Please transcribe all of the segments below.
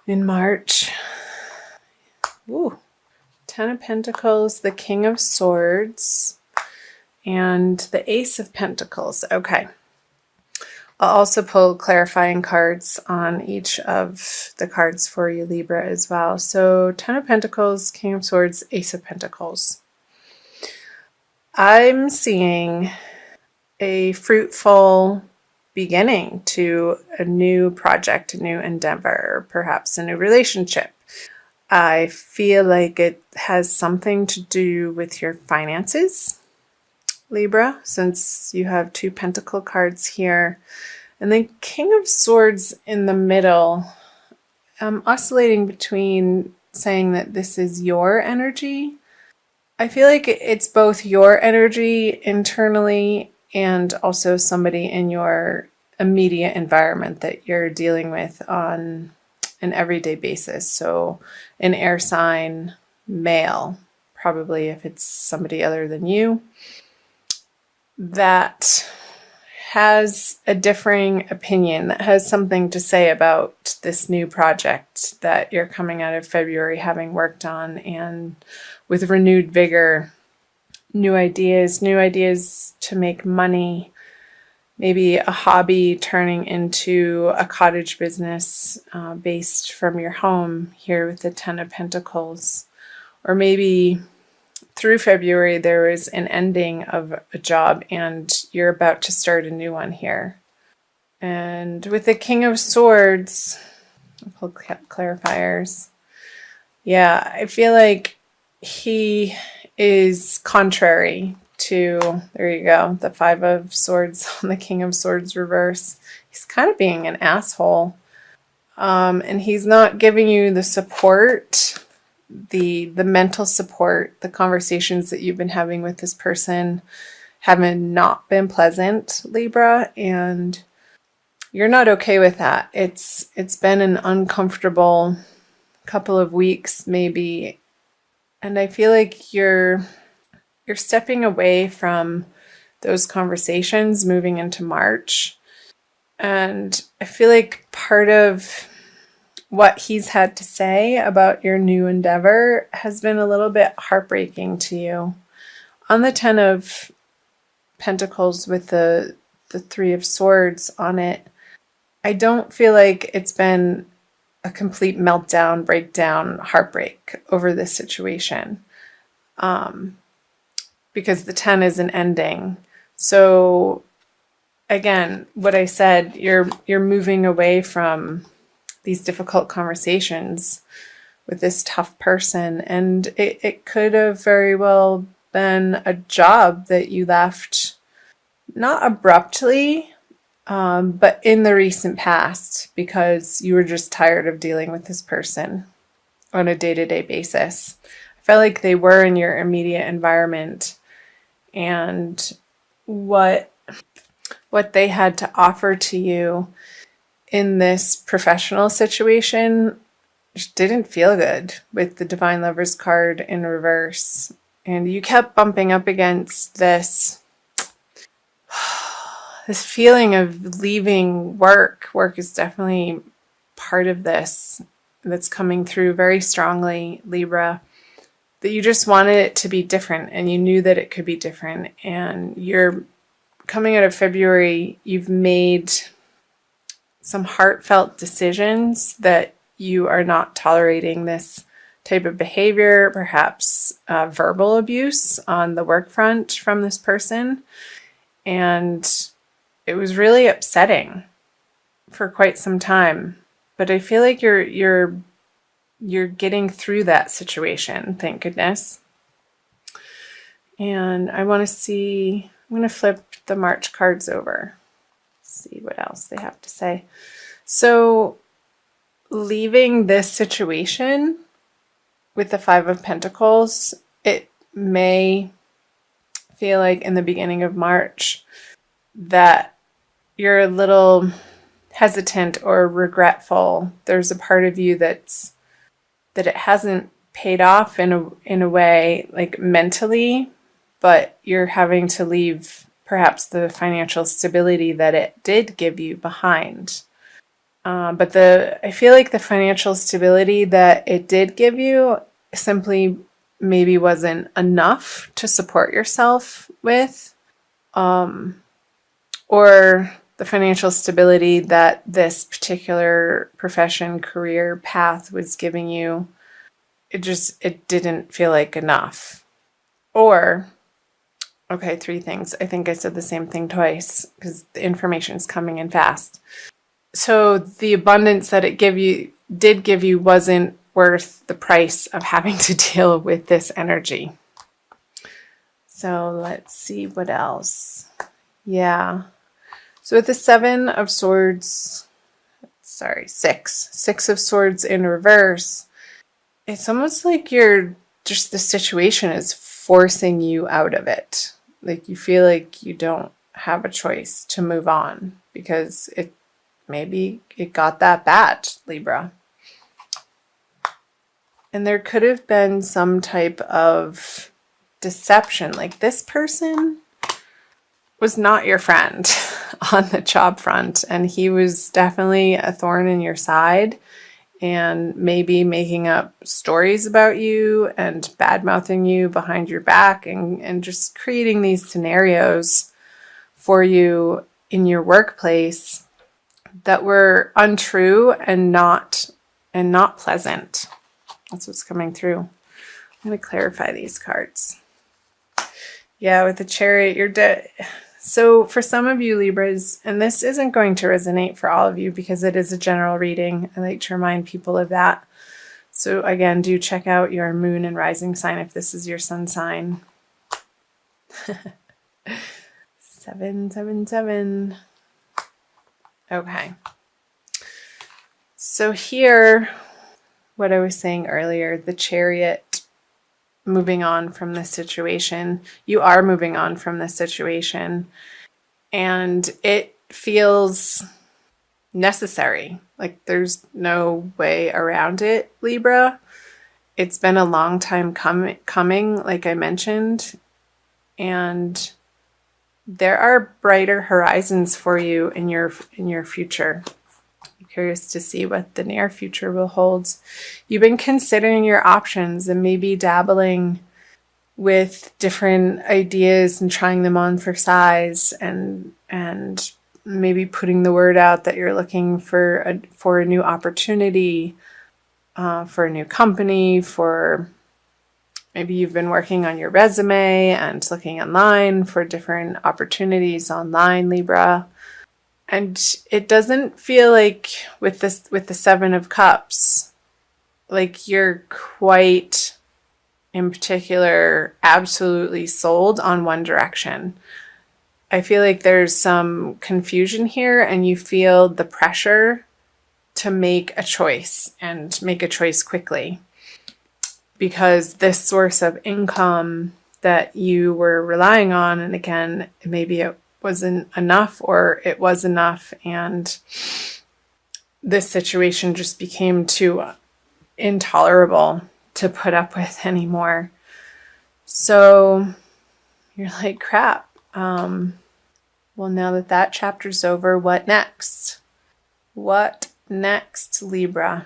in March. Ooh, Ten of Pentacles, the King of Swords, and the Ace of Pentacles. Okay. I'll also pull clarifying cards on each of the cards for you, Libra, as well. So Ten of Pentacles, King of Swords, Ace of Pentacles. I'm seeing a fruitful beginning to a new project, a new endeavor, perhaps a new relationship. I feel like it has something to do with your finances, Libra, since you have two Pentacle cards here. And then King of Swords in the middle. I'm oscillating between saying that this is your energy. I feel like it's both your energy internally and also somebody in your immediate environment that you're dealing with on an everyday basis. So an air sign, male, probably if it's somebody other than you, that has a differing opinion, that has something to say about this new project that you're coming out of February having worked on, and with renewed vigor, new ideas to make money, maybe a hobby turning into a cottage business based from your home here with the Ten of Pentacles. Or maybe through February there was an ending of a job and you're about to start a new one here. And with the King of Swords, I'll pull clarifiers. Yeah, I feel like he is contrary to, there you go, the Five of Swords on the King of Swords reverse. He's kind of being an asshole. And he's not giving you the support, the mental support. The conversations that you've been having with this person haven't not been pleasant, Libra, and you're not okay with that. It's been an uncomfortable couple of weeks, maybe, and I feel like you're stepping away from those conversations moving into March. And I feel like part of what he's had to say about your new endeavor has been a little bit heartbreaking to you. On the Ten of Pentacles with the Three of Swords on it, I don't feel like it's been a complete meltdown, breakdown, heartbreak over this situation. Because the 10 is an ending. So again, what I said, you're moving away from these difficult conversations with this tough person, and it could have very well been a job that you left not abruptly, but in the recent past, because you were just tired of dealing with this person on a day-to-day basis. I felt like they were in your immediate environment, and what they had to offer to you in this professional situation just didn't feel good with the Divine Lovers card in reverse. And you kept bumping up against this feeling of leaving work. Work is definitely part of this that's coming through very strongly, Libra. That you just wanted it to be different, and you knew that it could be different. And you're coming out of February, you've made some heartfelt decisions that you are not tolerating this type of behavior, perhaps verbal abuse on the work front from this person. And it was really upsetting for quite some time. But I feel like you're getting through that situation, thank goodness. And I want to see, I'm going to flip the March cards over. See what else they have to say. So leaving this situation with the Five of Pentacles, it may feel like in the beginning of March that you're a little hesitant or regretful. There's a part of you that it hasn't paid off in a way, like mentally, but you're having to leave perhaps the financial stability that it did give you behind. But I feel like the financial stability that it did give you simply maybe wasn't enough to support yourself with, or the financial stability that this particular profession, career path was giving you, it didn't feel like enough. Or, okay, three things. I think I said the same thing twice because the information is coming in fast. So the abundance that it did give you wasn't worth the price of having to deal with this energy. So let's see what else. Yeah. So with the Seven of Swords, Six of Swords in reverse, it's almost like the situation is forcing you out of it. Like you feel like you don't have a choice to move on because maybe it got that bad, Libra. And there could have been some type of deception. Like this person was not your friend on the job front, and he was definitely a thorn in your side and maybe making up stories about you and bad-mouthing you behind your back and just creating these scenarios for you in your workplace that were untrue and not pleasant. That's what's coming through. I'm going to clarify these cards. Yeah, with the Chariot, you're dead. So for some of you Libras, and this isn't going to resonate for all of you because it is a general reading. I like to remind people of that. So again, do check out your moon and rising sign if this is your sun sign. 777. Okay. So here, what I was saying earlier, the Chariot moving on from this situation. You are moving on from this situation, and it feels necessary. Like there's no way around it, Libra. It's been a long time coming, like I mentioned, and there are brighter horizons for you in your future. I'm curious to see what the near future will hold. You've been considering your options and maybe dabbling with different ideas and trying them on for size, and maybe putting the word out that you're looking for a new opportunity, for a new company, for maybe you've been working on your resume and looking online for different opportunities online, Libra. And it doesn't feel like with the Seven of Cups, like you're quite, in particular, absolutely sold on one direction. I feel like there's some confusion here, and you feel the pressure to make a choice and make a choice quickly, because this source of income that you were relying on, and again, maybe it wasn't enough or it was enough, and this situation just became too intolerable to put up with anymore. So you're like, crap. Well, now that chapter's over, what next? What next, Libra?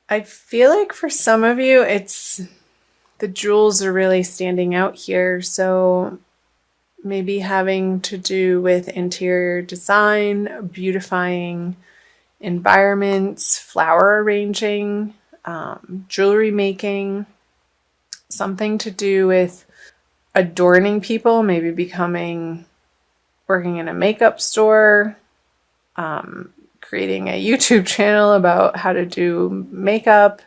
I feel like for some of you, the jewels are really standing out here. So maybe having to do with interior design, beautifying environments, flower arranging, jewelry making, something to do with adorning people, maybe working in a makeup store, creating a YouTube channel about how to do makeup,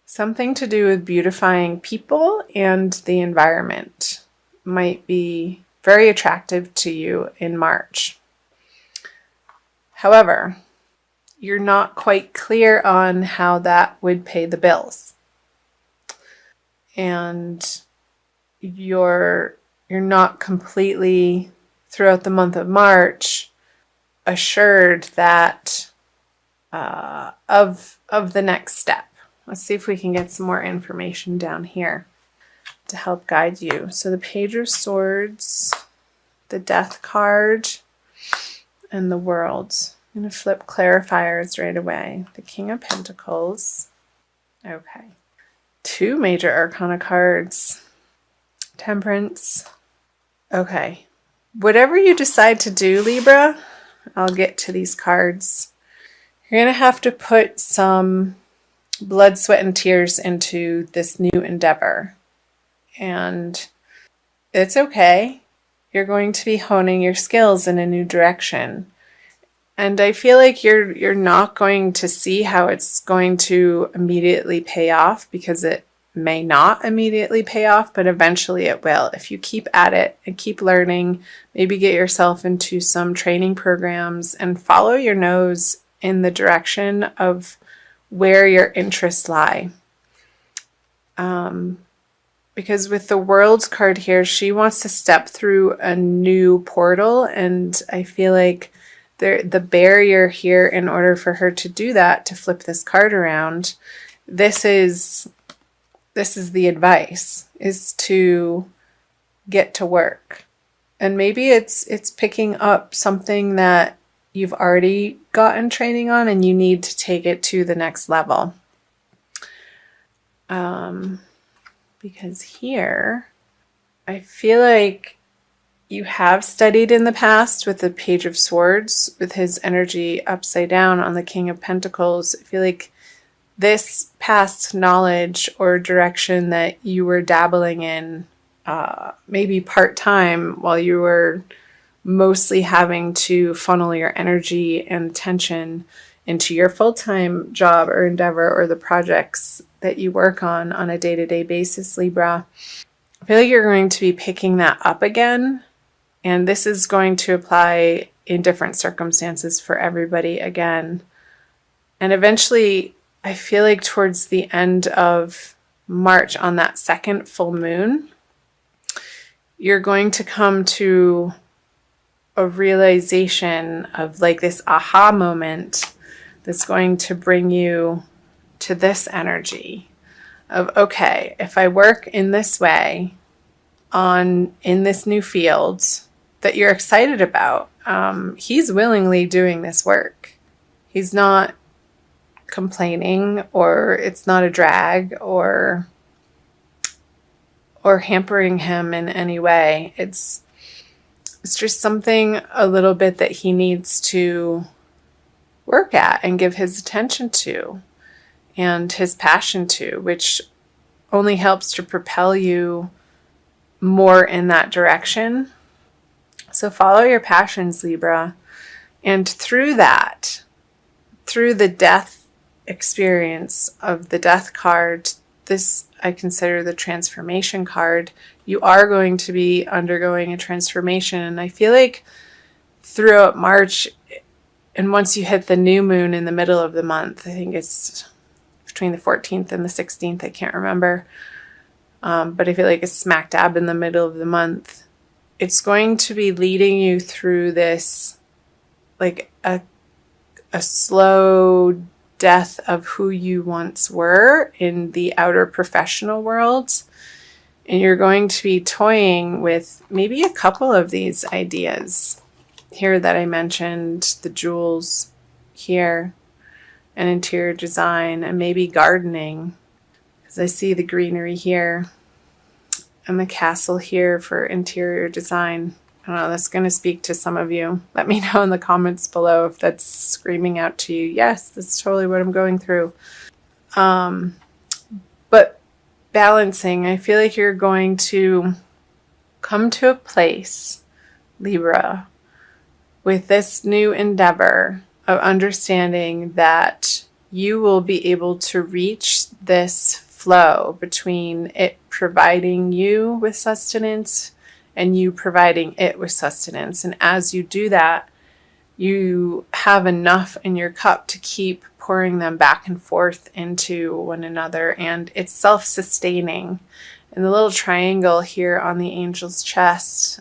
something to do with beautifying people and the environment might be very attractive to you in March. However, you're not quite clear on how that would pay the bills. And you're not completely, throughout the month of March, assured that of the next step. Let's see if we can get some more information down here to help guide you. So the Page of Swords, the Death card, and the World. I'm going to flip clarifiers right away. The King of Pentacles. Okay. 2 major arcana cards. Temperance. Okay. Whatever you decide to do, Libra, I'll get to these cards. You're going to have to put some blood, sweat, and tears into this new endeavor. And it's okay. You're going to be honing your skills in a new direction. And I feel like you're not going to see how it's going to immediately pay off, because it may not immediately pay off, but eventually it will. If you keep at it and keep learning, maybe get yourself into some training programs and follow your nose in the direction of where your interests lie. Because with the World's card here, she wants to step through a new portal, and I feel like the barrier here, in order for her to do that, to flip this card around, this is the advice, is to get to work. And maybe it's picking up something that you've already gotten training on and you need to take it to the next level. Because here, I feel like you have studied in the past with the Page of Swords, with his energy upside down on the King of Pentacles. I feel like this past knowledge or direction that you were dabbling in, maybe part-time, while you were mostly having to funnel your energy and attention into your full-time job or endeavor, or the projects that you work on a day-to-day basis, Libra. I feel like you're going to be picking that up again. And this is going to apply in different circumstances for everybody again. And eventually, I feel like towards the end of March, on that second full moon, you're going to come to a realization of like this aha moment that's going to bring you to this energy of, okay, if I work in this way in this new field that you're excited about, he's willingly doing this work. He's not complaining, or it's not a drag, or hampering him in any way. It's just something a little bit that he needs to work at and give his attention to and his passion to, which only helps to propel you more in that direction. So follow your passions, Libra. And through that, through the death experience of the Death card, this I consider the transformation card. You are going to be undergoing a transformation. And I feel like throughout March, and once you hit the new moon in the middle of the month, I think it's between the 14th and the 16th, I can't remember. But I feel like it's smack dab in the middle of the month. It's going to be leading you through this, like a slow death of who you once were in the outer professional world. And you're going to be toying with maybe a couple of these ideas here that I mentioned, the jewels here, and interior design, and maybe gardening, because I see the greenery here and the castle here for interior design. I don't know, that's going to speak to some of you. Let me know in the comments below if that's screaming out to you. Yes, that's totally what I'm going through. But balancing, I feel like you're going to come to a place, Libra, with this new endeavor of understanding that you will be able to reach this flow between it providing you with sustenance and you providing it with sustenance. And as you do that, you have enough in your cup to keep pouring them back and forth into one another, and it's self-sustaining. And the little triangle here on the angel's chest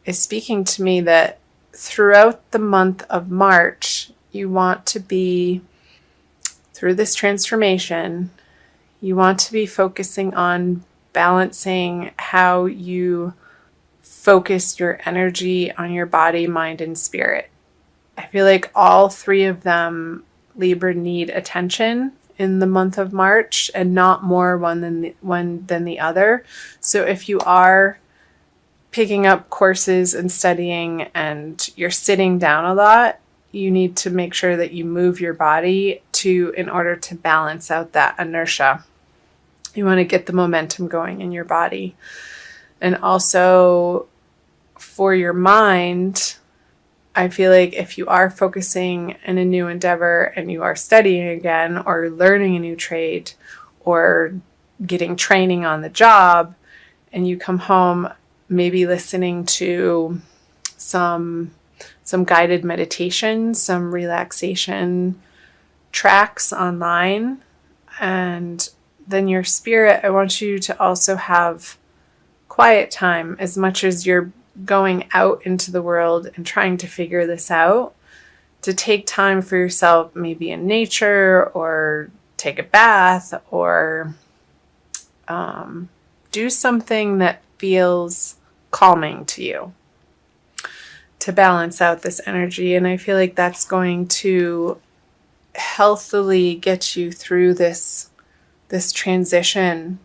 is speaking to me that throughout the month of March, you want to be, through this transformation, you want to be focusing on balancing how you focus your energy on your body, mind, and spirit. I feel like all three of them, Libra, need attention in the month of March, and not more one than the other. So if you are picking up courses and studying and you're sitting down a lot, you need to make sure that you move your body in order to balance out that inertia. You want to get the momentum going in your body. And also for your mind, I feel like if you are focusing in a new endeavor and you are studying again or learning a new trade or getting training on the job, and you come home, maybe listening to some guided meditation, some relaxation tracks online. And then your spirit, I want you to also have quiet time as much as you're going out into the world and trying to figure this out, to take time for yourself, maybe in nature, or take a bath, or do something that feels calming to you to balance out this energy. And I feel like that's going to healthily get you through this transition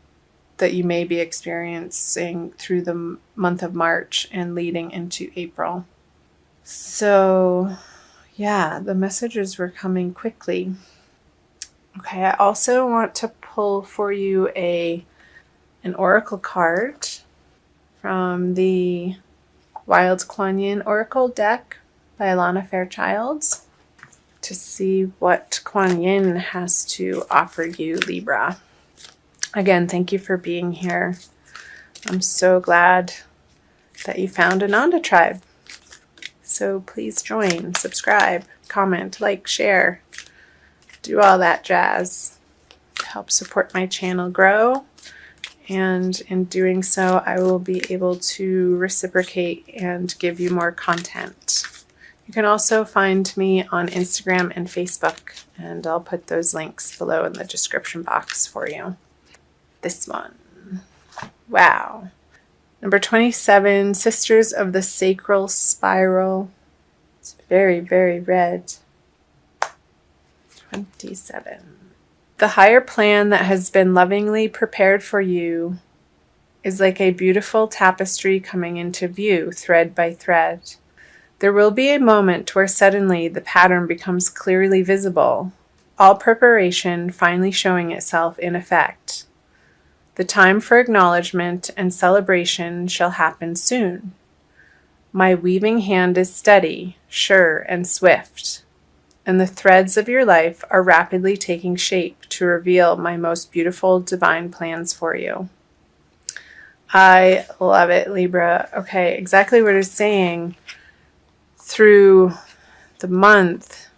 that you may be experiencing through the month of March and leading into April. So yeah, the messages were coming quickly. Okay, I also want to pull for you an oracle card from the Wild Kuan Yin Oracle deck by Alana Fairchild to see what Kuan Yin has to offer you, Libra. Again, thank you for being here. I'm so glad that you found Ananda Tribe. So please join, subscribe, comment, like, share, do all that jazz to help support my channel grow. And in doing so, I will be able to reciprocate and give you more content. You can also find me on Instagram and Facebook, and I'll put those links below in the description box for you. This one. Wow. Number 27, Sisters of the Sacral Spiral. It's very, very red. 27. The higher plan that has been lovingly prepared for you is like a beautiful tapestry coming into view, thread by thread. There will be a moment where suddenly the pattern becomes clearly visible, all preparation finally showing itself in effect. The time for acknowledgement and celebration shall happen soon. My weaving hand is steady, sure, and swift, and the threads of your life are rapidly taking shape to reveal my most beautiful divine plans for you. I love it, Libra. Okay, exactly what it's saying. Through the month,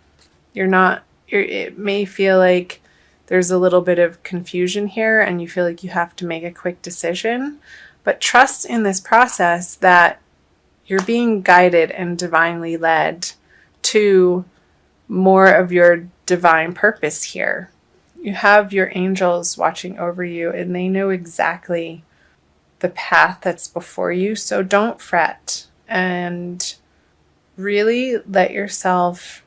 it may feel like there's a little bit of confusion here and you feel like you have to make a quick decision, but trust in this process that you're being guided and divinely led to more of your divine purpose here. You have your angels watching over you and they know exactly the path that's before you, so don't fret and really let yourself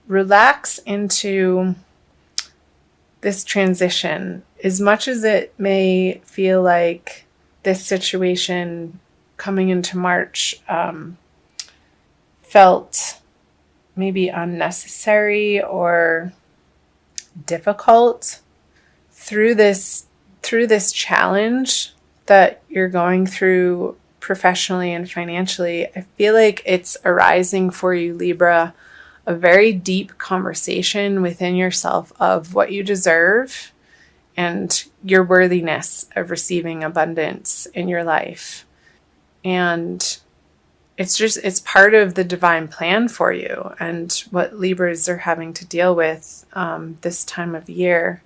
relax into this transition. As much as it may feel like this situation coming into March felt maybe unnecessary or difficult, through this challenge that you're going through professionally and financially, I feel like it's arising for you, Libra, a very deep conversation within yourself of what you deserve and your worthiness of receiving abundance in your life. And it's part of the divine plan for you and what Libras are having to deal with this time of year.